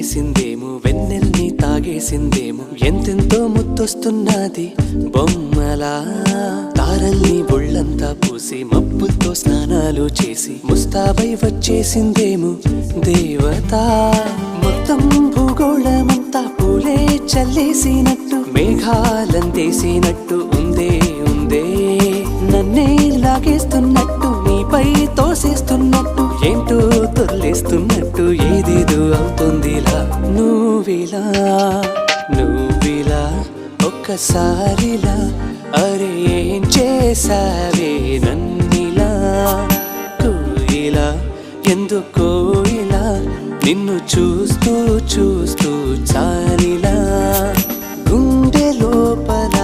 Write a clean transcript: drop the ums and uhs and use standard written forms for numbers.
తినేసిందేమో వెన్నెల్ని తాగేసిందేమో ఎంతెంతో ముద్దొస్తున్నది బొమ్మలా తారల్ని ఒళ్ళంతా పూసి మబ్బుతో స్నానాలు చేసి ముస్తాబై వచ్చేసిందేమో దేవత మొత్తం భూగోళమంతా పూలే చల్లేసినట్టు మేఘాలందేసినట్టు ఉందే ఉందే నన్నే లాగేస్తున్నట్టు నీపై తోసేస్తున్నట్టు ఏంటో తొల్లేస్తున్నట్టు ఏదేదో అవుతుందిలా నువ్విలా ఒక్కసారిలా అరే ఏం చేసావే నన్నిలా కోయిలా ఎందుకో ఇలా నిన్ను చూస్తూ చూస్తూ చాలిలా గుండె లోపల